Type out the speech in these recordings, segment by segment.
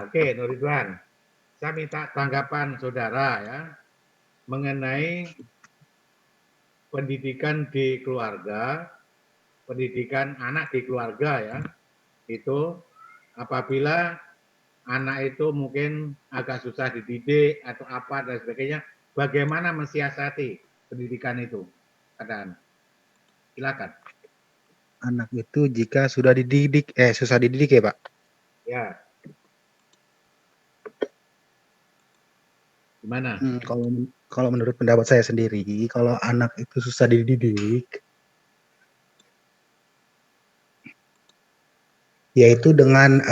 Oke, Nur Ridwan. Saya minta tanggapan saudara ya mengenai pendidikan di keluarga, pendidikan anak di keluarga ya. Itu apabila anak itu mungkin agak susah dididik atau apa dan sebagainya, bagaimana mensiasati pendidikan itu? Keadaan. Silakan. Anak itu jika sudah dididik, susah dididik ya Pak? Ya. Gimana? Kalau menurut pendapat saya sendiri, kalau anak itu susah dididik, yaitu dengan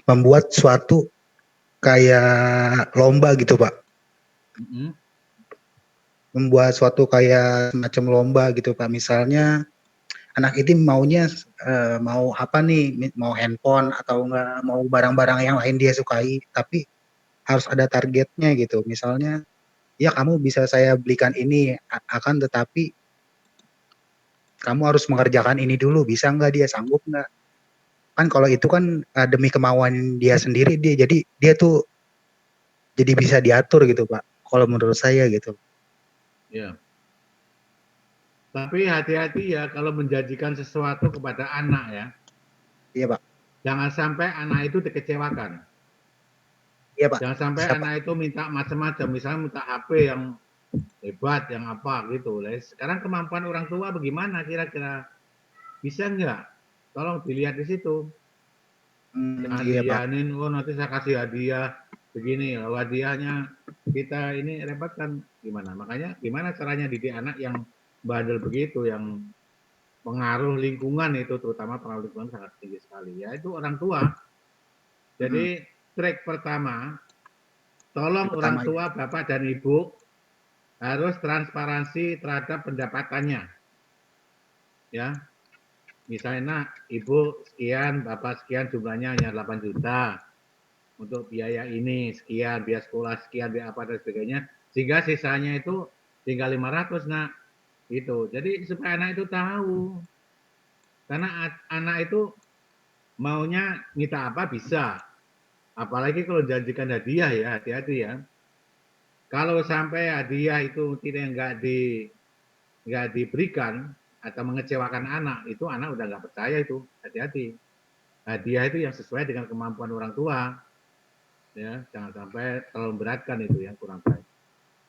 membuat suatu kayak lomba gitu Pak. Membuat suatu kayak semacam lomba gitu Pak. Misalnya anak itu maunya mau apa nih, mau handphone atau enggak mau barang-barang yang lain dia sukai, tapi harus ada targetnya gitu. Misalnya, ya kamu bisa saya belikan ini, akan tetapi kamu harus mengerjakan ini dulu, bisa nggak dia, sanggup nggak? Kan kalau itu kan demi kemauan dia sendiri, jadi dia tuh jadi bisa diatur gitu Pak, kalau menurut saya gitu. Ya. Tapi hati-hati ya kalau menjanjikan sesuatu kepada anak ya. Iya Pak. Jangan sampai anak itu dikecewakan. Iya Pak. Jangan sampai Siapa? anak itu minta macam-macam, misalnya minta HP yang hebat, yang apa gitu. Sekarang kemampuan orang tua bagaimana kira-kira? Bisa nggak? Tolong dilihat di situ. Jangan Iya Pak. dianin, oh nanti saya kasih hadiah begini, hadiahnya kita ini repot kan gimana? Makanya gimana caranya didik anak yang bandel begitu, yang pengaruh lingkungan itu, terutama pengaruh lingkungan sangat tinggi sekali. Ya itu orang tua. Jadi trik pertama, tolong orang Ya. tua, bapak dan ibu harus transparansi terhadap pendapatannya. Ya, misalnya nak, ibu sekian, bapak sekian, jumlahnya hanya 8 juta untuk biaya ini sekian, biaya sekolah sekian, biaya apa dan sebagainya, sehingga sisanya itu tinggal 500 nak. Itu. Jadi supaya anak itu tahu. Karena anak itu maunya minta apa bisa. Apalagi kalau janjikan hadiah ya, hati-hati ya. Kalau sampai hadiah itu nggak diberikan atau mengecewakan anak, itu anak udah nggak percaya itu. Hati-hati. Hadiah itu yang sesuai dengan kemampuan orang tua. Ya, jangan sampai terlalu memberatkan itu yang kurang baik.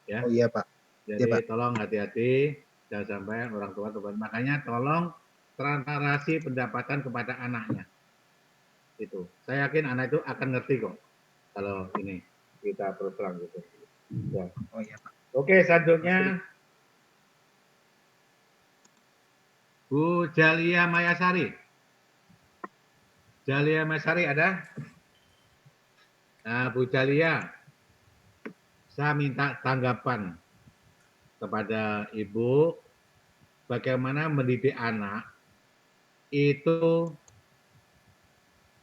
Ya. Oh iya Pak. Iya Pak. Jadi tolong hati-hati, jangan sampai orang tua terlibat. Makanya tolong transparansi pendapatan kepada anaknya. Itu. Saya yakin anak itu akan ngerti kok kalau ini kita terus terang gitu. Ya. Oh iya Pak. Oke, selanjutnya Bu Jalia Mayasari. Jalia Mayasari ada? Nah, Bu Jalia, saya minta tanggapan kepada Ibu bagaimana mendidik anak itu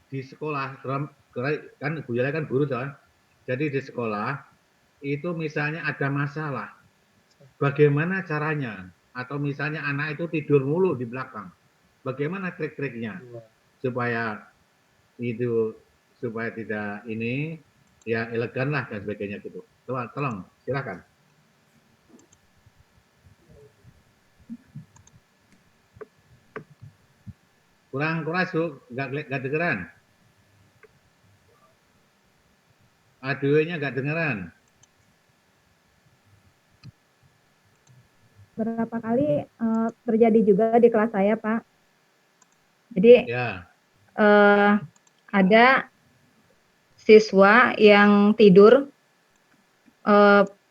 di sekolah, kan Bu Jalia kan guru tuh. Jadi di sekolah itu misalnya ada masalah, bagaimana caranya? Atau misalnya anak itu tidur mulu di belakang, bagaimana trik-triknya supaya itu supaya tidak ini ya elegan lah dan sebagainya gitu. Tolong silakan. Kurang keras tuh, nggak dengeran. Audionya nggak dengeran. Berapa kali terjadi juga di kelas saya, Pak. Jadi Ya. Ada siswa yang tidur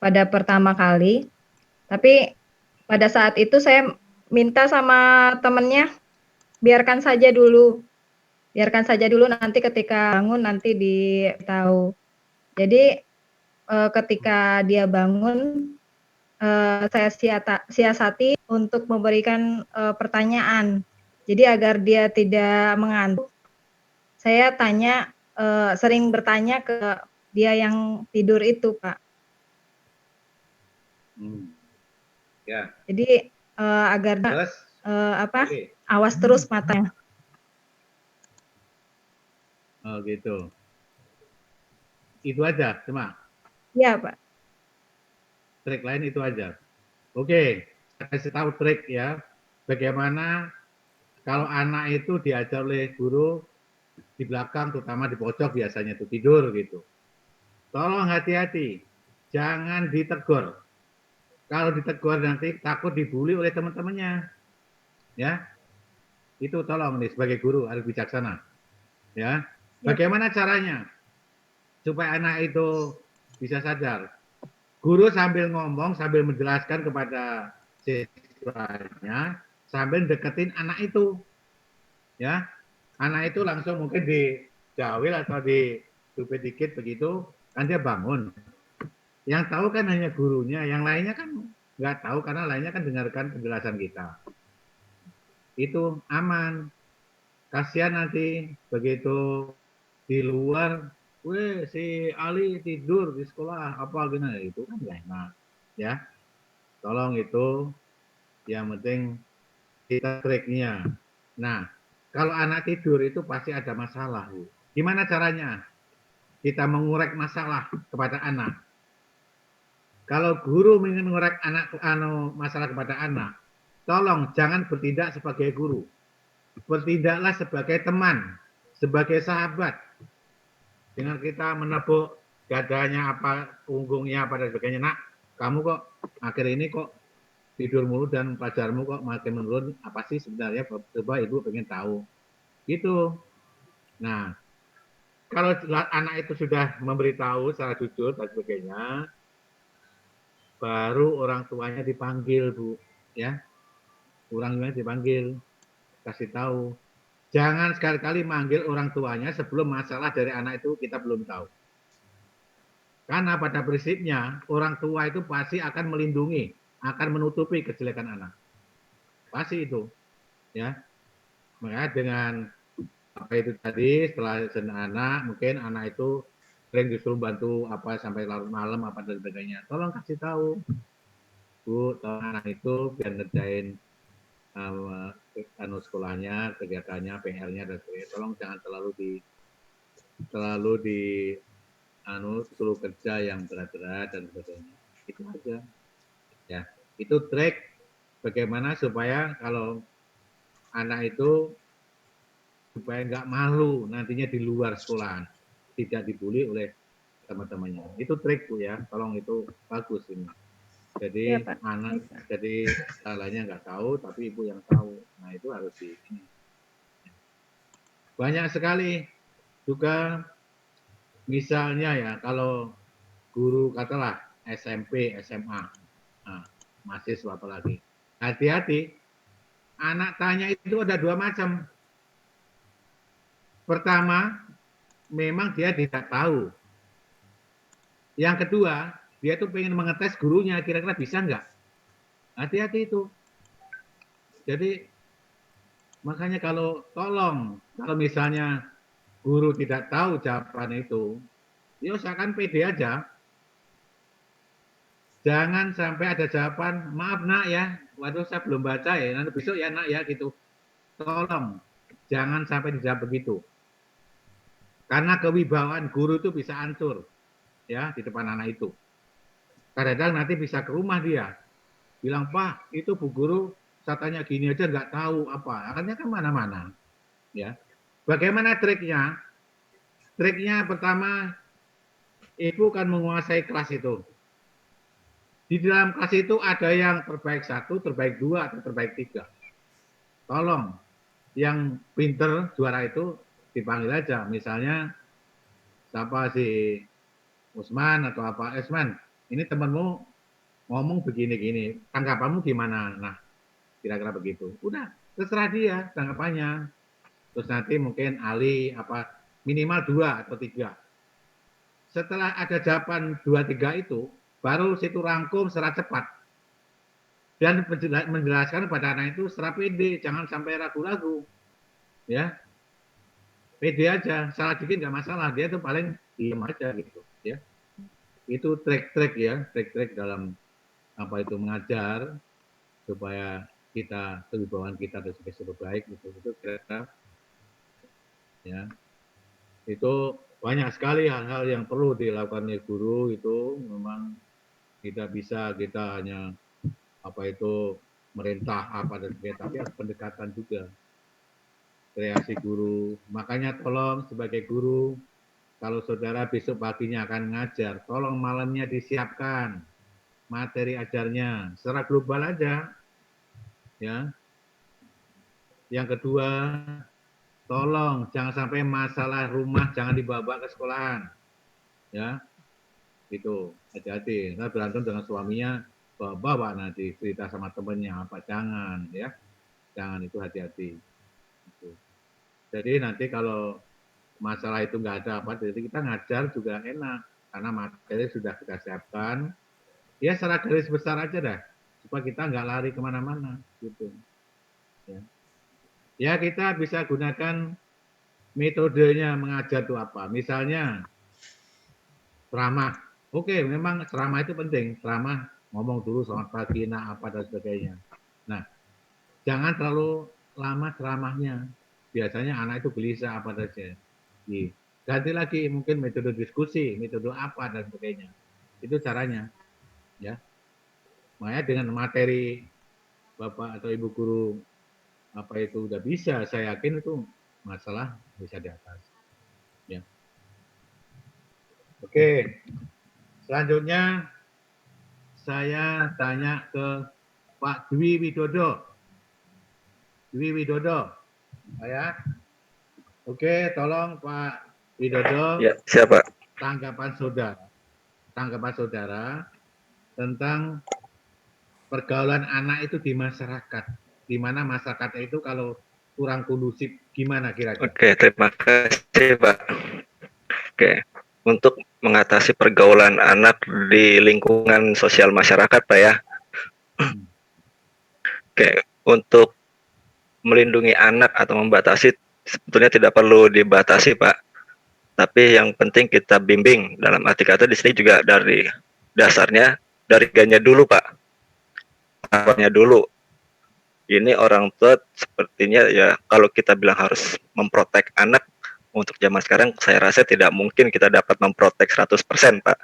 pada pertama kali, tapi pada saat itu saya minta sama temennya, biarkan saja dulu nanti ketika bangun nanti ditahu. Jadi ketika dia bangun, saya siasati untuk memberikan pertanyaan. Jadi agar dia tidak mengantuk, saya sering bertanya ke dia yang tidur itu, Pak. Ya. Jadi agar Terus, awas terus matanya. Oh gitu. Itu aja, cuma Iya, Pak. trik lain itu aja. Oke, saya kasih tahu trik ya. Bagaimana kalau anak itu diajar oleh guru di belakang, terutama di pojok biasanya itu tidur gitu. Tolong hati-hati, jangan ditegur. Kalau ditegur nanti takut dibully oleh teman-temannya, ya. Itu tolong nih sebagai guru harus bijaksana, ya. Iya, Pak. Bagaimana caranya supaya anak itu bisa sadar? Guru sambil ngomong, sambil menjelaskan kepada siswanya, sambil deketin anak itu, ya. Anak itu langsung mungkin dijawil atau dicubit dikit begitu, kan dia bangun. Yang tahu kan hanya gurunya, yang lainnya kan nggak tahu karena lainnya kan dengarkan penjelasan kita. Itu aman. Kasihan nanti begitu di luar, weh si Ali tidur di sekolah apa gimana itu kan nggak enak, ya. Tolong itu yang penting kita triknya. Nah, kalau anak tidur itu pasti ada masalah, Bu. Gimana caranya kita mengurek masalah kepada anak? Kalau guru ingin mengurek masalah kepada anak, tolong jangan bertindak sebagai guru. Bertindaklah sebagai teman, sebagai sahabat. Dengan kita menepuk dadanya apa, punggungnya apa dan sebagainya. Nak, kamu kok akhir ini kok tidur mulu dan pelajarmu kok makin menurun. Apa sih sebenarnya? Coba ibu pengen tahu. Gitu. Nah, kalau anak itu sudah memberitahu secara jujur dan sebagainya, baru orang tuanya dipanggil, Bu. Ya, orang tuanya dipanggil, kasih tahu. Jangan sekali-kali manggil orang tuanya sebelum masalah dari anak itu kita belum tahu. Karena pada prinsipnya orang tua itu pasti akan melindungi, akan menutupi kejelekan anak. Pasti itu, ya. Makanya dengan apa itu tadi setelah anak, mungkin anak itu sering disuruh bantu apa sampai larut malam apa dan sebagainya. Tolong kasih tahu, Bu, tolong anak itu biar ngerjain sekolahnya, kegiatannya, PR-nya dan sebagainya. Tolong jangan terlalu di suruh kerja yang berat-berat dan sebagainya. Itu aja. Ya, itu trik bagaimana supaya kalau anak itu supaya nggak malu nantinya di luar sekolah, tidak dibully oleh teman-temannya. Itu trik Bu ya, tolong itu bagus ini. Iya, Jadi Pak. anak, Baik, Pak. jadi lainnya nggak tahu, tapi ibu yang tahu. Nah itu harus di ini. Banyak sekali juga misalnya ya kalau guru katalah SMP, SMA, nah, mahasiswa apalagi. Hati-hati, anak tanya itu ada dua macam. Pertama, memang dia tidak tahu. Yang kedua, dia tuh pengen mengetes gurunya, kira-kira bisa nggak? Hati-hati itu. Jadi makanya kalau tolong, kalau misalnya guru tidak tahu jawaban itu, ya usahakan pede aja. Jangan sampai ada jawaban, maaf nak ya, waduh saya belum baca ya, nanti besok ya nak ya gitu. Tolong, jangan sampai dijawab begitu. Karena kewibawaan guru itu bisa hancur ya di depan anak itu. Kadang-kadang nanti bisa ke rumah dia, bilang, Pak, itu Bu Guru saya tanya gini aja nggak tahu apa. Akhirnya kan mana-mana. Ya. Bagaimana triknya? Triknya pertama, ibu kan menguasai kelas itu. Di dalam kelas itu ada yang terbaik satu, terbaik dua, atau terbaik tiga. Tolong, yang pinter juara itu dipanggil aja. Misalnya, siapa si Usman atau apa, Usman, ini temanmu ngomong begini-gini, tanggapanmu gimana? Nah, kira-kira begitu. Udah, terserah dia tanggapannya. Terus nanti mungkin Ali apa minimal dua atau tiga. Setelah ada jawaban dua tiga itu, baru situ rangkum secara cepat dan menjelaskan pada anak itu secara pede, jangan sampai ragu-ragu, ya pede aja, salah dikit nggak masalah, dia tuh paling diem aja gitu, ya itu trik-trik ya, trik-trik dalam apa itu mengajar supaya kita kewibawaan kita sebagai baik itu kira-kira ya itu banyak sekali hal-hal yang perlu dilakukan oleh guru itu memang tidak bisa kita hanya merintah apa dan sebagainya, tapi harus pendekatan juga kreasi guru. Makanya tolong sebagai guru, kalau saudara besok paginya akan ngajar, tolong malamnya disiapkan materi ajarnya secara global aja, ya. Yang kedua, tolong jangan sampai masalah rumah jangan dibawa ke sekolahan, ya. Itu hati-hati. Nah, berantem dengan suaminya, bawa nanti cerita sama temennya apa, jangan, ya. Jangan, itu hati-hati. Gitu. Jadi nanti kalau masalah itu nggak ada apa, jadi kita ngajar juga enak karena materi sudah kita siapkan. Ya secara garis besar aja dah, supaya kita nggak lari kemana-mana, gitu. Ya. Ya kita bisa gunakan metodenya mengajar itu apa. Misalnya ceramah. Oke, memang ceramah itu penting. Ceramah ngomong dulu selamat pagi, nah apa dan sebagainya. Nah, jangan terlalu lama ceramahnya. Biasanya anak itu gelisah apa saja. Ganti lagi mungkin metode diskusi, metode apa dan sebagainya. Itu caranya, ya. Makanya dengan materi Bapak atau Ibu guru apa itu udah bisa, saya yakin itu masalah bisa diatasi. Ya. Oke, selanjutnya saya tanya ke Pak Dwi Widodo. Dwi Widodo, ya. Oke, tolong Pak Widodo. Ya, siapa? Tanggapan saudara tentang pergaulan anak itu di masyarakat. Di mana masyarakat itu kalau kurang kondusif, gimana kira-kira? Oke, terima kasih, Pak. Oke, untuk mengatasi pergaulan anak di lingkungan sosial masyarakat, Pak ya. Oke, untuk melindungi anak atau membatasi sebetulnya tidak perlu dibatasi, Pak. Tapi yang penting kita bimbing. Dalam arti kata di sini juga dari dasarnya dari ganya dulu, Pak. Awalnya dulu. Ini orang tua sepertinya ya kalau kita bilang harus memprotek anak untuk zaman sekarang saya rasa tidak mungkin kita dapat memprotek 100%, Pak.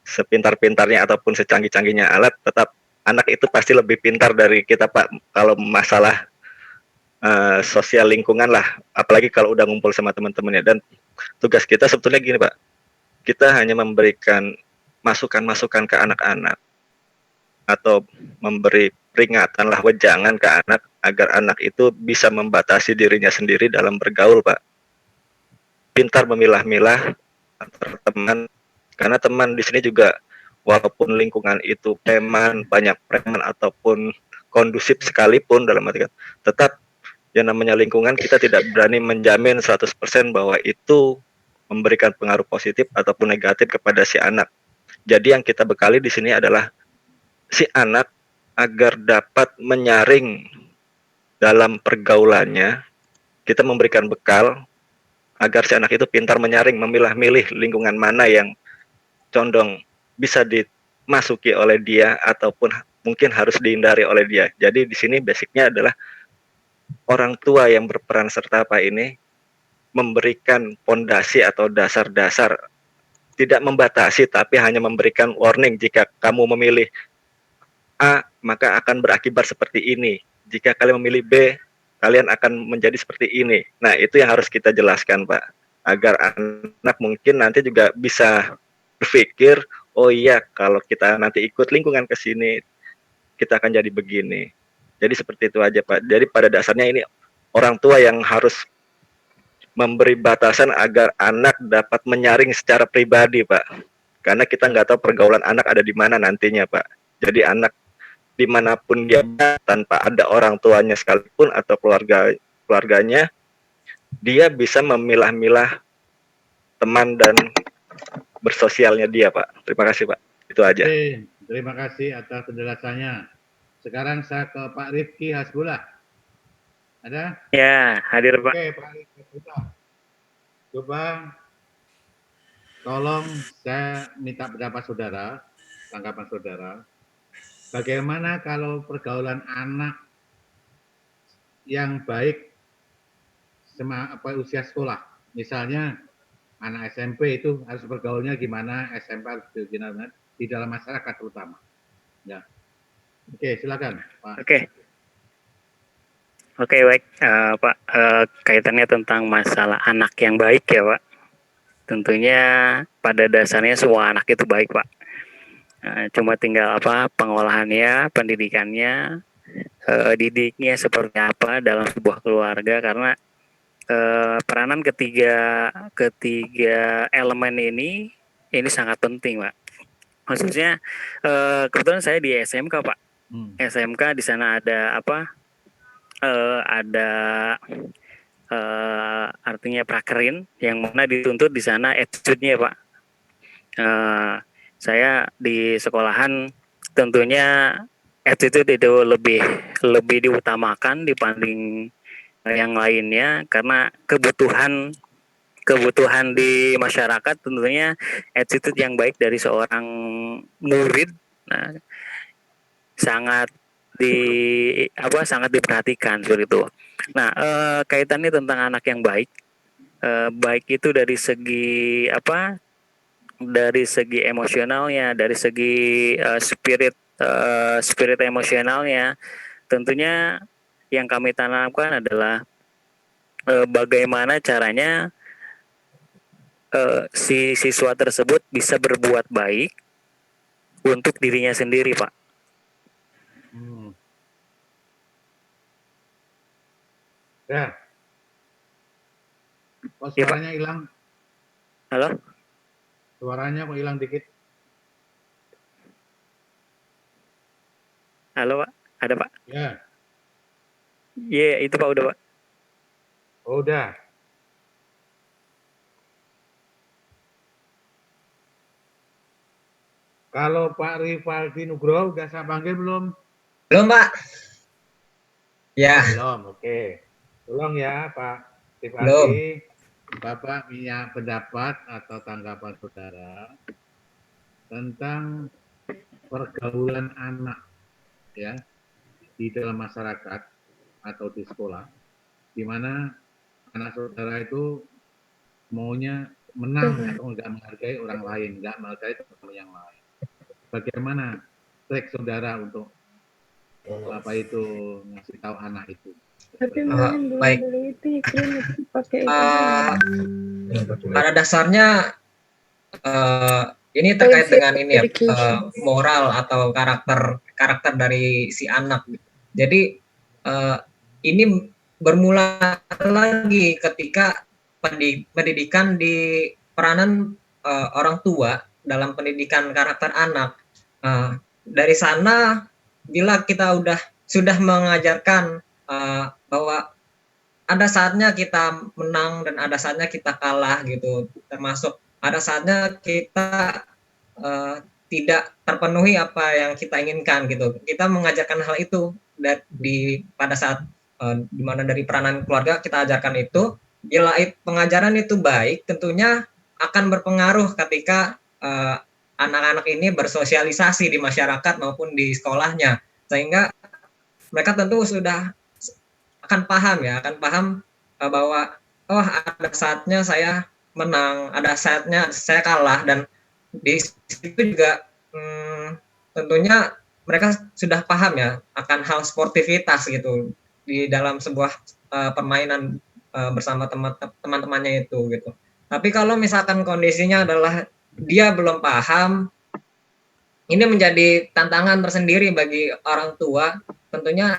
Sepintar-pintarnya ataupun secanggih-canggihnya alat tetap anak itu pasti lebih pintar dari kita, Pak, kalau masalah sosial lingkungan lah, apalagi kalau udah ngumpul sama teman-temannya. Dan tugas kita sebetulnya gini, Pak, kita hanya memberikan masukan-masukan ke anak-anak atau memberi peringatan lah, wejangan ke anak agar anak itu bisa membatasi dirinya sendiri dalam bergaul, Pak. Pintar memilah-milah antara teman, karena teman di sini juga walaupun lingkungan itu banyak preman ataupun kondusif sekalipun dalam arti tetap yang namanya lingkungan kita tidak berani menjamin 100% bahwa itu memberikan pengaruh positif ataupun negatif kepada si anak. Jadi yang kita bekali di sini adalah si anak agar dapat menyaring dalam pergaulannya, kita memberikan bekal agar si anak itu pintar menyaring, memilah-milih lingkungan mana yang condong bisa dimasuki oleh dia ataupun mungkin harus dihindari oleh dia. Jadi di sini basicnya adalah orang tua yang berperan serta Pak ini memberikan pondasi atau dasar-dasar, tidak membatasi tapi hanya memberikan warning jika kamu memilih A maka akan berakibat seperti ini. Jika kalian memilih B, kalian akan menjadi seperti ini. Nah, itu yang harus kita jelaskan, Pak. Agar anak mungkin nanti juga bisa berpikir, oh iya, kalau kita nanti ikut lingkungan ke sini, kita akan jadi begini. Jadi seperti itu aja, Pak. Jadi pada dasarnya ini orang tua yang harus memberi batasan agar anak dapat menyaring secara pribadi, Pak. Karena kita nggak tahu pergaulan anak ada di mana nantinya, Pak. Jadi anak dimanapun dia tanpa ada orang tuanya sekalipun atau keluarganya, dia bisa memilah-milah teman dan bersosialnya dia, Pak. Terima kasih, Pak. Itu aja. Oke, terima kasih atas penjelasannya. Sekarang saya ke Pak Rifki Hasbullah. Ada? Ya, hadir Pak. Oke, Pak Rifki Hasbullah. Coba tolong saya minta pendapat saudara, tanggapan saudara. Bagaimana kalau pergaulan anak yang baik usia sekolah? Misalnya anak SMP itu harus bergaulnya gimana, SMP harus gimana di dalam masyarakat terutama. Ya. Oke, silakan, Pak. Oke, baik, Pak. Kaitannya tentang masalah anak yang baik ya, Pak. Tentunya pada dasarnya semua anak itu baik, Pak. Cuma tinggal pengolahannya, pendidikannya, didiknya seperti apa dalam sebuah keluarga, karena peranan ketiga elemen ini sangat penting, Pak. Khususnya kebetulan saya di SMK, Pak. SMK di sana ada ada artinya prakerin yang mana dituntut di sana attitude-nya, Pak. Saya di sekolahan tentunya attitude itu lebih diutamakan dibanding yang lainnya, karena kebutuhan di masyarakat tentunya attitude yang baik dari seorang murid sangat diperhatikan seperti itu. Nah, kaitannya tentang anak yang baik, baik itu dari segi dari segi emosionalnya, dari segi spirit emosionalnya, tentunya yang kami tanamkan adalah bagaimana caranya si siswa tersebut bisa berbuat baik untuk dirinya sendiri, Pak. Ya. Kok suaranya hilang? Halo? Suaranya kok hilang dikit? Halo, Pak? Ada, Pak? Ya. Iya, itu Pak, udah, Pak. Oh, udah. Kalau Pak Rivaldi Nugroho udah saya panggil belum? Belum, Pak. Ya. Belum, oke. Tolong ya Pak Rivaldi. Belum. Bapak punya pendapat atau tanggapan saudara tentang pergaulan anak ya di dalam masyarakat atau di sekolah, di mana anak saudara itu maunya menang atau enggak menghargai orang lain, enggak menghargai teman yang lain. Bagaimana trik saudara untuk ngasih tahu anak itu? Baik. Pada dasarnya ini terkait dengan ini ya, moral atau karakter dari si anak. Jadi ini bermula lagi ketika pendidikan di peranan orang tua dalam pendidikan karakter anak. Dari sana, bila kita sudah mengajarkan bahwa ada saatnya kita menang dan ada saatnya kita kalah gitu, termasuk ada saatnya kita tidak terpenuhi apa yang kita inginkan gitu. Kita mengajarkan hal itu pada saat dimana dari peranan keluarga kita ajarkan itu. Bila pengajaran itu baik, tentunya akan berpengaruh ketika anak-anak ini bersosialisasi di masyarakat maupun di sekolahnya, sehingga mereka tentu sudah akan paham bahwa ada saatnya saya menang, ada saatnya saya kalah, dan di situ juga tentunya mereka sudah paham ya akan hal sportivitas gitu di dalam sebuah permainan bersama teman-temannya itu gitu. Tapi kalau misalkan kondisinya adalah dia belum paham, ini menjadi tantangan tersendiri bagi orang tua. Tentunya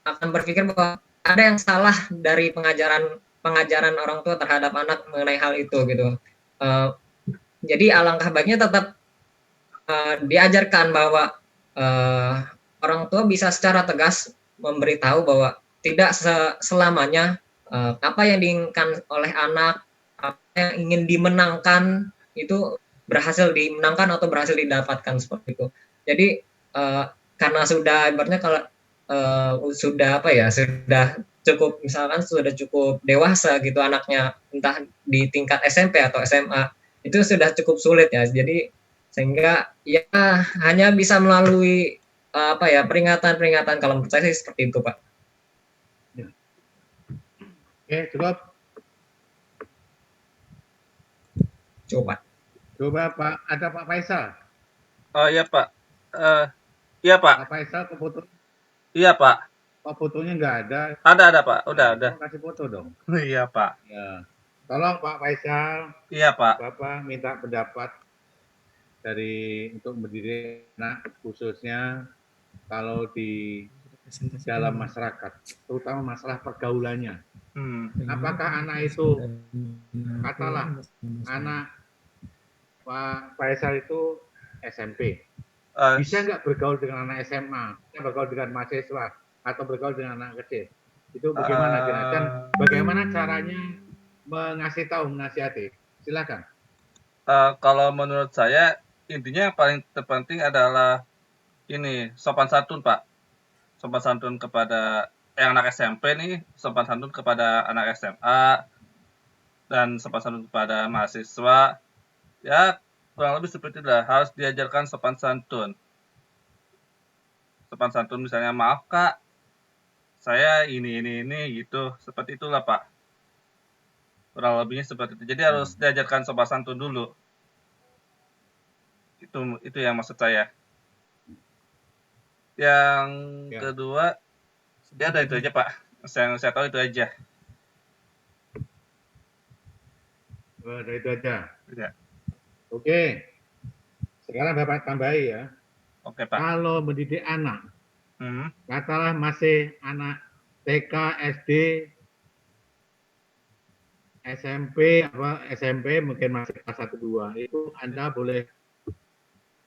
akan berpikir bahwa ada yang salah dari pengajaran orang tua terhadap anak mengenai hal itu gitu. Jadi alangkah baiknya tetap diajarkan bahwa orang tua bisa secara tegas memberitahu bahwa tidak selamanya apa yang diinginkan oleh anak, apa yang ingin dimenangkan itu berhasil dimenangkan atau berhasil didapatkan seperti itu. Jadi karena sudah ibaratnya kalau sudah cukup, misalkan sudah cukup dewasa gitu anaknya, entah di tingkat SMP atau SMA, itu sudah cukup sulit ya. Jadi sehingga ya hanya bisa melalui peringatan-peringatan, kalau menurut saya sih seperti itu, Pak. Oke, cukup. Coba. Coba Pak, ada Pak Faisal. Oh iya Pak. Iya Pak. Pak Faisal kok foto, Iya Pak. kok fotonya nggak ada? Ada Pak. Udah Nah, ada. tolong kasih foto dong. Iya Pak. Ya. Tolong Pak Faisal, Iya Pak. Bapak minta pendapat dari untuk mendidik anak khususnya kalau di dalam masyarakat, terutama masalah pergaulannya. Apakah anak itu, katalah anak Pak Faisal itu SMP, bisa nggak bergaul dengan anak SMA, bisa bergaul dengan mahasiswa, atau bergaul dengan anak kecil? Itu bagaimana? Dan bagaimana caranya mengasih tahu, menasihati? Silakan. Kalau menurut saya intinya yang paling terpenting adalah ini sopan santun Pak. Sopan santun kepada yang anak SMP nih, sopan santun kepada anak SMA dan sopan santun kepada mahasiswa. Ya kurang lebih seperti itulah, harus diajarkan sopan santun. Sopan santun misalnya, maaf Kak, saya ini gitu, seperti itulah Pak. Kurang lebihnya seperti itu. Jadi harus diajarkan sopan santun dulu. Itu yang maksud saya. Yang kedua, ya ada itu aja Pak. Yang saya tahu itu aja. Ada itu aja. Ya. Oke. Sekarang Bapak tambahi ya. Oke Pak. Kalau mendidik anak, katalah masih anak TK, SD, SMP mungkin masih kelas 1 2, itu Anda boleh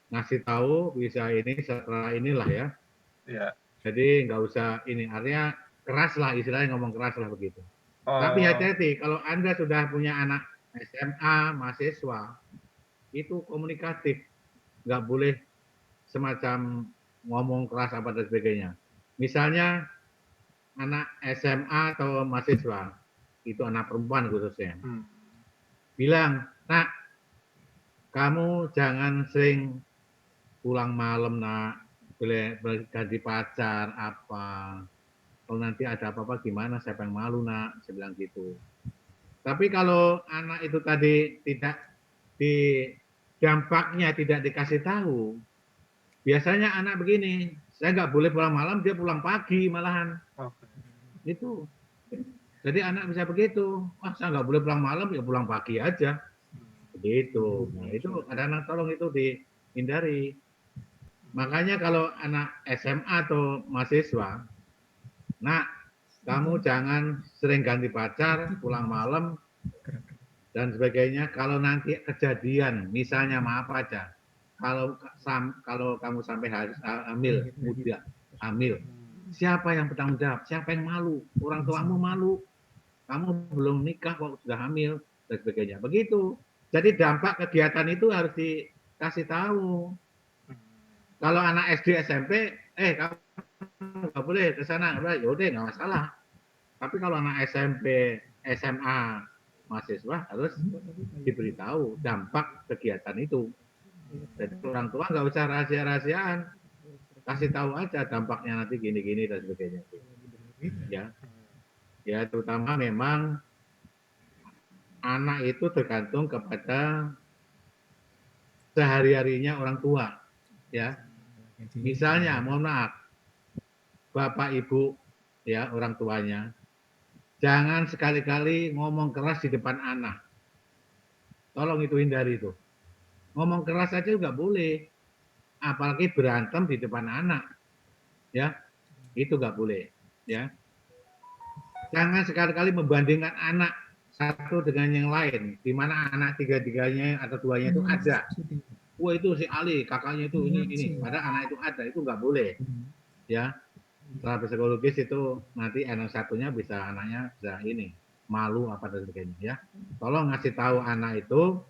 ngasih tahu bisa ini setelah inilah ya. Iya. Jadi nggak usah ini, artinya keras lah, istilahnya ngomong keras lah begitu. Tapi hati-hati kalau Anda sudah punya anak SMA, mahasiswa, itu komunikatif, nggak boleh semacam ngomong keras apa dan sebagainya. Misalnya anak SMA atau mahasiswa, itu anak perempuan khususnya, bilang, nak, kamu jangan sering pulang malam nak, boleh ganti pacar apa, kalau nanti ada apa-apa gimana, siapa yang malu nak, saya bilang gitu. Tapi kalau anak itu tadi tidak dampaknya tidak dikasih tahu, biasanya anak begini, saya nggak boleh pulang malam, dia pulang pagi malahan. Itu. Jadi anak bisa begitu, saya nggak boleh pulang malam, ya pulang pagi aja. Begitu. Nah itu kadang-kadang tolong itu dihindari. Makanya kalau anak SMA atau mahasiswa, nah kamu jangan sering ganti pacar, pulang malam, dan sebagainya. Kalau nanti kejadian, misalnya maaf aja, kalau kamu sampai hamil, muda, hamil, siapa yang bertanggung jawab? Siapa yang malu? Orang tuamu malu. Kamu belum nikah kok sudah hamil, dan sebagainya. Begitu. Jadi dampak kegiatan itu harus dikasih tahu. Kalau anak SD, SMP, kamu nggak boleh ke sana, ya udah nggak masalah. Tapi kalau anak SMP, SMA, mahasiswa harus diberitahu dampak kegiatan itu. Jadi orang tua nggak usah rahasia-rahasiaan, kasih tahu aja dampaknya nanti gini-gini dan sebagainya. Ya terutama memang anak itu tergantung kepada sehari-harinya orang tua. Ya, misalnya, mohon maaf, bapak ibu ya orang tuanya, jangan sekali-kali ngomong keras di depan anak. Tolong itu hindari itu. Ngomong keras aja nggak boleh, apalagi berantem di depan anak. Ya, itu nggak boleh. Ya, jangan sekali-kali membandingkan anak satu dengan yang lain, di mana anak tiga-tiganya atau duanya itu ada. Wah itu si Ali, kakaknya itu ini. Padahal anak itu ada, itu nggak boleh. Ya, secara psikologis itu nanti anak satunya bisa anaknya bisa ini malu apa dan sebagainya. Ya, tolong ngasih tahu anak itu,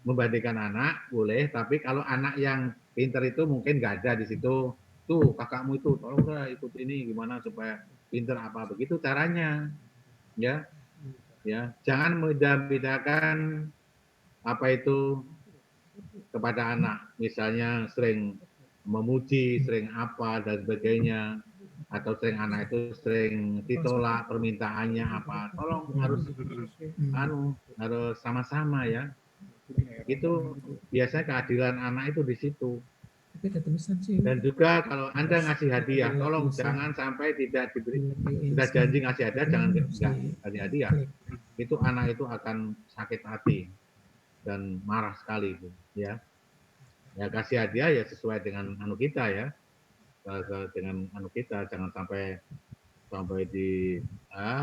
membandingkan anak boleh, tapi kalau anak yang pinter itu mungkin nggak ada di situ. Tuh kakakmu itu, tolong ikut ini gimana supaya pinter apa, begitu caranya. Ya, jangan membedakan apa itu kepada anak, misalnya sering memuji, sering apa dan sebagainya, atau sering anak itu sering ditolak permintaannya apa, tolong harus sama-sama ya. Itu biasanya keadilan anak itu di situ. Dan juga kalau Anda ngasih hadiah, tolong jangan sampai tidak diberi, sudah janji ngasih hadiah, jangan nggak kasih hadiah. Itu anak itu akan sakit hati dan marah sekali itu, ya. Ya kasih hadiah ya sesuai dengan anu kita ya, dengan anu kita, jangan sampai di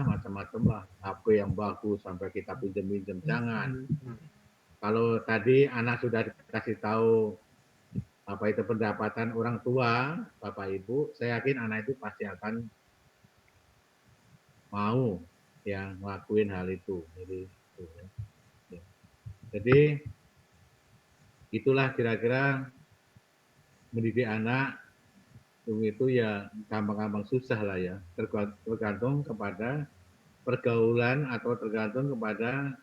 macam-macam lah, HP yang bagus sampai kita pinjam-pinjam, jangan. Kalau tadi anak sudah dikasih tahu apa itu pendapatan orang tua, Bapak Ibu, saya yakin anak itu pasti akan mau ya ngelakuin hal itu. Jadi itulah kira-kira mendidik anak itu ya gampang-gampang susah lah ya, tergantung kepada pergaulan atau tergantung kepada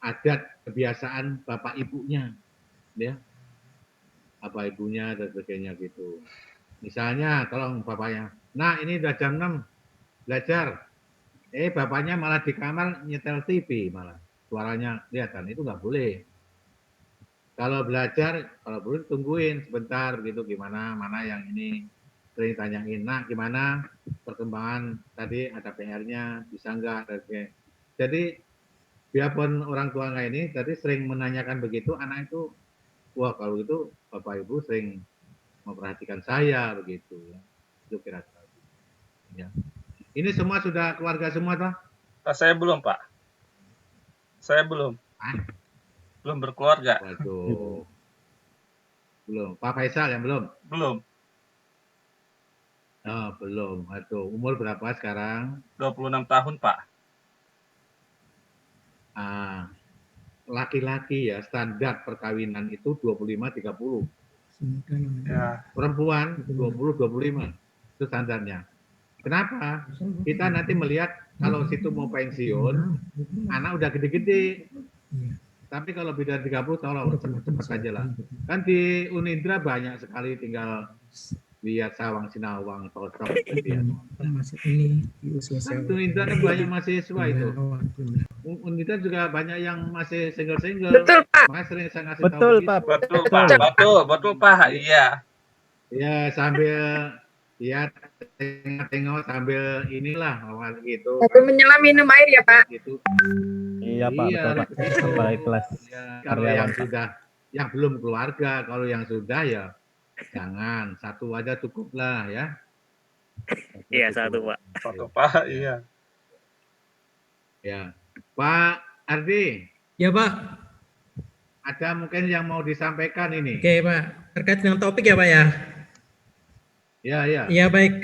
adat kebiasaan bapak ibunya, ya. Bapak ibunya dan sebagainya gitu. Misalnya tolong bapaknya, nah ini udah jam 6 belajar, bapaknya malah di kamar nyetel TV malah, suaranya kelihatan, itu nggak boleh. Kalau belajar, kalau boleh tungguin sebentar gitu, gimana, mana yang ini, sering tanyain, nah gimana perkembangan tadi ada PR-nya, bisa nggak, jadi biarpun orang tua nggak ini, tadi sering menanyakan begitu, anak itu, wah kalau itu Bapak Ibu sering memperhatikan saya begitu ya. Itu kira-kira. Ya. Ini semua sudah keluarga semua toh? Saya belum, Pak. Saya belum. Belum berkeluarga. Waduh. Belum. Pak Faisal yang belum? Belum. Oh, belum. Aduh, umur berapa sekarang? 26 tahun, Pak. Laki-laki ya, standar perkawinan itu 25-30. Ya. Perempuan 20-25. Itu standarnya. Kenapa? Kita nanti melihat kalau situ mau pensiun, anak udah gede-gede. Tapi kalau beda 30, tolong cepat-cepat aja lah. Kan di Unindra banyak sekali, tinggal lihat Sawang Sinawang, Tosok. Kan Unindra kan banyak mahasiswa itu. Unindra juga banyak yang masih single-single. Betul, Pak. Makanya sering saya ngasih Betul, tahu Pak. Betul, Pak. Betul, Pak. Iya. Ya, sambil ya tengok sambil inilah gitu. Sambil menyelam minum air ya, Pak. Gitu. Iya, Pak. Iya, Betul, Pak. Sebagai kelas ya, kalau karyawan, yang Pak. sudah, yang belum keluarga, kalau yang sudah ya jangan, satu aja cukup lah ya. Iya, satu, Pak. Satu, Pak. Iya. Ya, Pak Ardi. Ya, Pak. Ada mungkin yang mau disampaikan ini. Oke, Pak. Terkait dengan topik ya, Pak ya. Ya, ya. Ya, baik.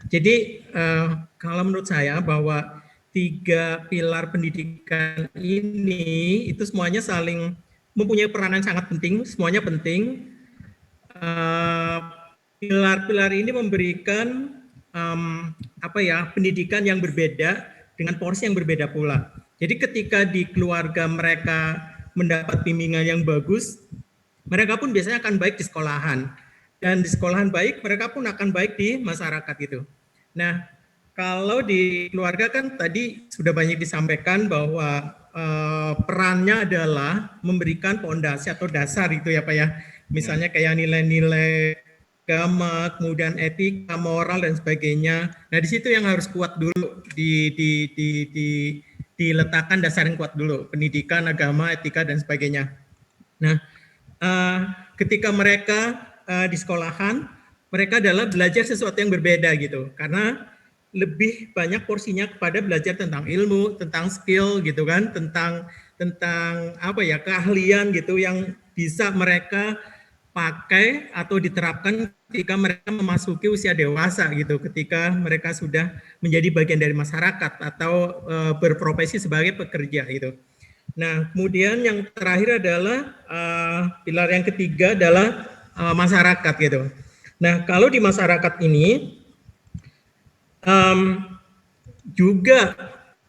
Jadi kalau menurut saya bahwa 3 pilar pendidikan ini itu semuanya saling mempunyai peranan sangat penting, semuanya penting. Pilar-pilar ini memberikan pendidikan yang berbeda dengan porsi yang berbeda pula. Jadi ketika di keluarga mereka mendapat bimbingan yang bagus, mereka pun biasanya akan baik di sekolahan. Dan di sekolahan baik, mereka pun akan baik di masyarakat gitu. Nah, kalau di keluarga kan tadi sudah banyak disampaikan bahwa perannya adalah memberikan pondasi atau dasar itu ya Pak ya. Misalnya kayak nilai-nilai agama, kemudian etika, moral dan sebagainya. Nah, di situ yang harus kuat dulu diletakkan dasar yang kuat dulu, pendidikan, agama, etika dan sebagainya. Nah, ketika mereka di sekolahan, mereka adalah belajar sesuatu yang berbeda gitu, karena lebih banyak porsinya kepada belajar tentang ilmu, tentang skill gitu kan, tentang keahlian gitu yang bisa mereka pakai atau diterapkan ketika mereka memasuki usia dewasa gitu, ketika mereka sudah menjadi bagian dari masyarakat atau berprofesi sebagai pekerja gitu. Nah, kemudian yang terakhir adalah pilar yang ketiga adalah masyarakat gitu. Nah, kalau di masyarakat ini juga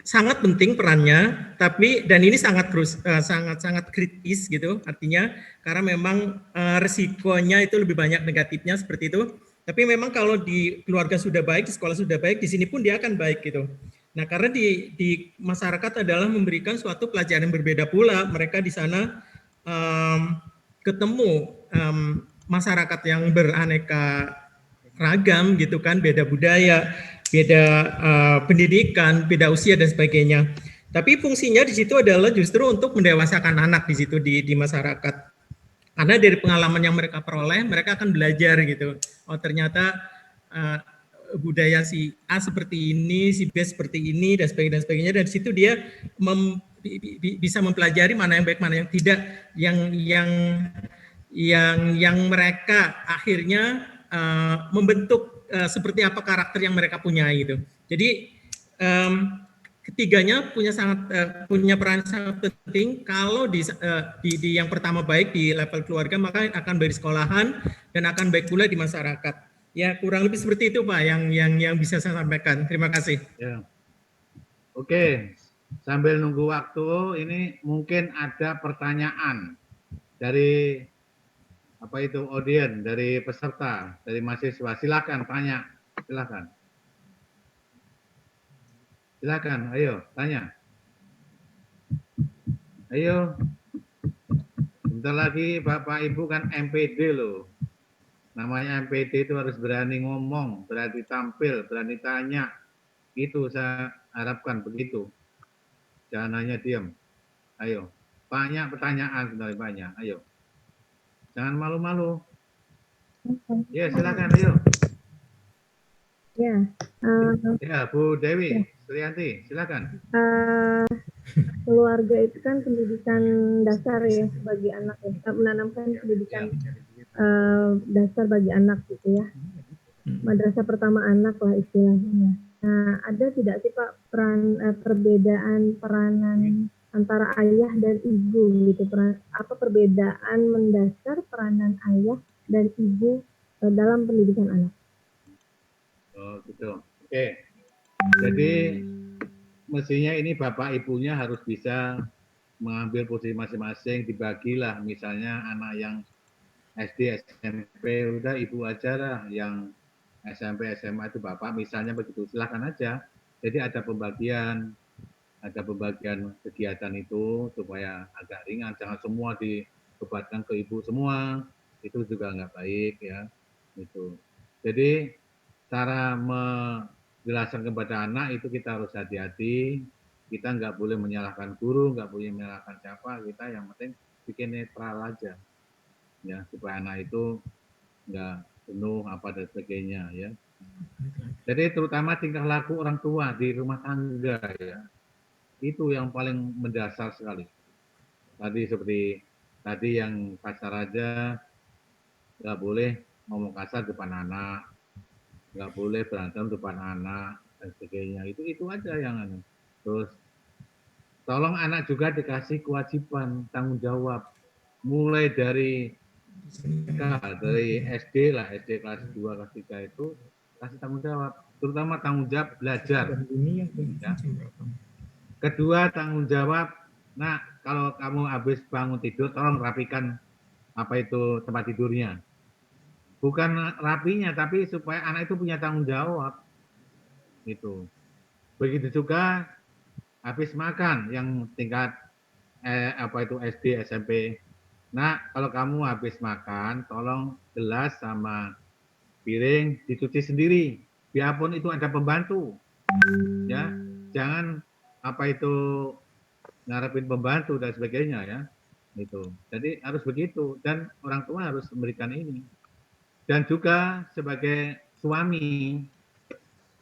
sangat penting perannya, dan ini sangat kritis gitu, artinya karena memang resikonya itu lebih banyak negatifnya seperti itu. Tapi memang kalau di keluarga sudah baik, di sekolah sudah baik, di sini pun dia akan baik gitu. Nah, karena di masyarakat adalah memberikan suatu pelajaran berbeda pula. Mereka di sana ketemu masyarakat yang beraneka ragam gitu kan, beda budaya, beda pendidikan, beda usia dan sebagainya. Tapi fungsinya di situ adalah justru untuk mendewasakan anak di situ di masyarakat. Karena dari pengalaman yang mereka peroleh, mereka akan belajar gitu. Oh ternyata budaya si A seperti ini, si B seperti ini dan sebagainya. Dan di situ dia bisa mempelajari mana yang baik, mana yang tidak, yang mereka akhirnya membentuk seperti apa karakter yang mereka punya gitu. Jadi ketiganya punya peran sangat penting. Kalau di yang pertama baik di level keluarga, maka akan baik di sekolahan dan akan baik pula di masyarakat. Ya kurang lebih seperti itu Pak yang bisa saya sampaikan. Terima kasih. Ya. Oke, sambil nunggu waktu ini mungkin ada pertanyaan dari apa itu audien, dari peserta, dari mahasiswa. Silakan tanya, silakan. Silakan, ayo tanya. Ayo. Bentar lagi Bapak Ibu kan MPD loh. Namanya MPD itu harus berani ngomong, berani tampil, berani tanya. Itu saya harapkan begitu. Jangan hanya diam. Ayo. Banyak pertanyaan sebenarnya banyak. Ayo. Jangan malu-malu. Ya, silakan ayo. Ya. Ya, Bu Dewi, Sulianti, silakan. Keluarga itu kan pendidikan dasar ya bagi anak ya. Kita menanamkan pendidikan dasar bagi anak gitu ya. Madrasah pertama anak lah istilahnya. Nah, ada tidak sih Pak perbedaan peranan antara ayah dan ibu gitu? Apa perbedaan mendasar peranan ayah dan ibu dalam pendidikan anak? Oh, gitu. Oke. Jadi mestinya ini bapak ibunya harus bisa mengambil posisi masing-masing, dibagilah misalnya anak yang SD, SMP udah ibu aja lah, yang SMP, SMA itu bapak misalnya begitu, silakan aja. Jadi ada pembagian kegiatan itu supaya agak ringan, jangan semua dibebankan ke ibu semua, itu juga nggak baik ya. Itu. Jadi cara menjelaskan kepada anak itu kita harus hati-hati, kita nggak boleh menyalahkan guru, nggak boleh menyalahkan siapa, kita yang penting bikin netral aja, ya supaya anak itu nggak penuh apa dan sebagainya ya. Jadi terutama tingkah laku orang tua di rumah tangga ya, itu yang paling mendasar sekali. Tadi seperti tadi yang kasar aja, nggak boleh ngomong kasar depan anak, nggak boleh berantem depan anak dan sebagainya. Itu aja yang aneh. Terus tolong anak juga dikasih kewajiban tanggung jawab mulai dari SD lah, SD kelas 2 kelas 3 itu kasih tanggung jawab, terutama tanggung jawab belajar ya. Kedua tanggung jawab, nah kalau kamu habis bangun tidur tolong rapikan apa itu tempat tidurnya, bukan rapinya tapi supaya anak itu punya tanggung jawab itu. Begitu juga habis makan yang tingkat apa itu SD, SMP. Nah, kalau kamu habis makan, tolong gelas sama piring dicuci sendiri. Biarpun itu ada pembantu. Ya, jangan apa itu ngarepin pembantu dan sebagainya ya. Itu. Jadi harus begitu dan orang tua harus memberikan ini. Dan juga sebagai suami,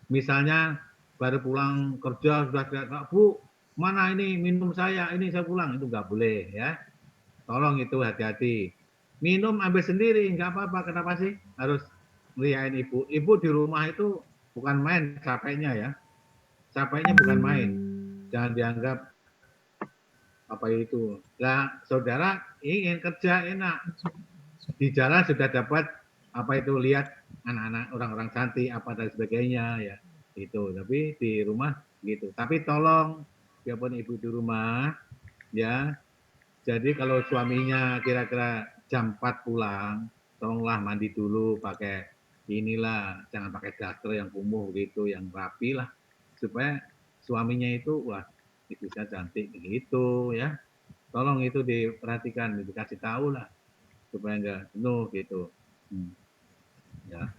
misalnya baru pulang kerja sudah teriak, Bu, mana ini minum saya, ini saya pulang, itu nggak boleh ya. Tolong itu hati-hati. Minum ambil sendiri, nggak apa-apa. Kenapa sih harus ngeliain ibu? Ibu di rumah itu bukan main capeknya ya. Capeknya bukan main. Jangan dianggap apa itu. Nah, saudara ingin kerja enak. Di jalan sudah dapat apa itu, lihat anak-anak orang-orang cantik apa dan sebagainya ya. Itu. Tapi di rumah gitu. Tapi tolong biarpun ibu di rumah ya, jadi kalau suaminya kira-kira jam 4 pulang, tolonglah mandi dulu pakai inilah, jangan pakai daster yang kumuh gitu, yang rapi lah, supaya suaminya itu wah istrinya cantik begitu ya. Tolong itu diperhatikan, dikasih tahu lah supaya enggak jenuh gitu. Ya.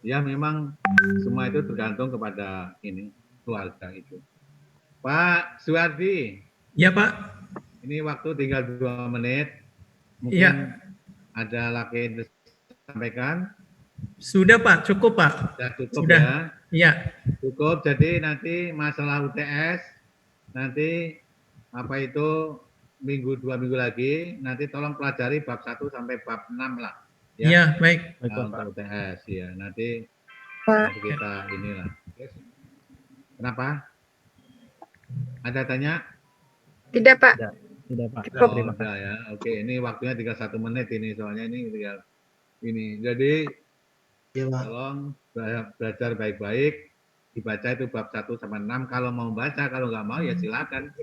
Ya memang semua itu tergantung kepada ini keluarga itu. Pak Suwardi. Ya Pak. Ini waktu tinggal 2 menit. Mungkin Iya. ada lagi yang disampaikan. Sudah Pak, cukup Pak. Sudah cukup Sudah. ya. Iya. Cukup. Jadi nanti masalah UTS nanti apa itu 2 minggu lagi nanti tolong pelajari bab 1 sampai bab 6 lah. Ya. Iya, baik. Untuk UTS ya. Nanti kita inilah. Kenapa? Ada tanya? Tidak, Pak. Tidak, Pak. Oh, udah ya. Oke, ini waktunya tinggal 1 menit ini soalnya ini tinggal ini. Jadi tolong belajar baik-baik. Dibaca itu bab 1 sampai 6 kalau mau baca, kalau nggak mau ya silakan.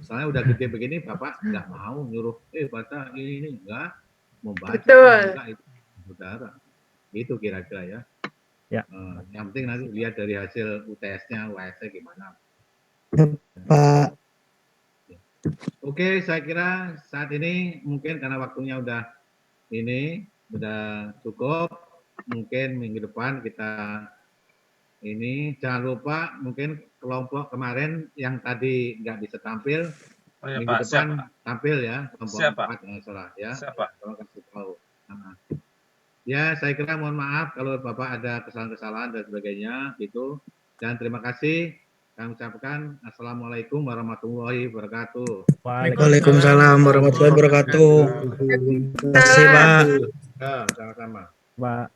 Soalnya udah gede begini Bapak nggak mau nyuruh baca ini enggak mau baca. Betul. Enggak, itu saudara. Itu kira-kira ya. Ya. Yang penting nanti lihat dari hasil UTS-nya, UAS-nya gimana. Pak. Oke, saya kira saat ini mungkin karena waktunya udah cukup. Mungkin minggu depan kita ini jangan lupa mungkin kelompok kemarin yang tadi nggak bisa tampil minggu Pak, depan siap, Pak. tampil ya kelompok Siap, Pak. 4 jangan salah ya. Siap, Pak. Tolong kasih tahu. Ya, saya kira mohon maaf kalau Bapak ada kesalahan-kesalahan dan sebagainya gitu. Dan terima kasih. Kami ucapkan Assalamualaikum warahmatullahi wabarakatuh. Waalaikumsalam warahmatullahi wabarakatuh. Terima kasih, Pak. Ya, sama-sama. Pak.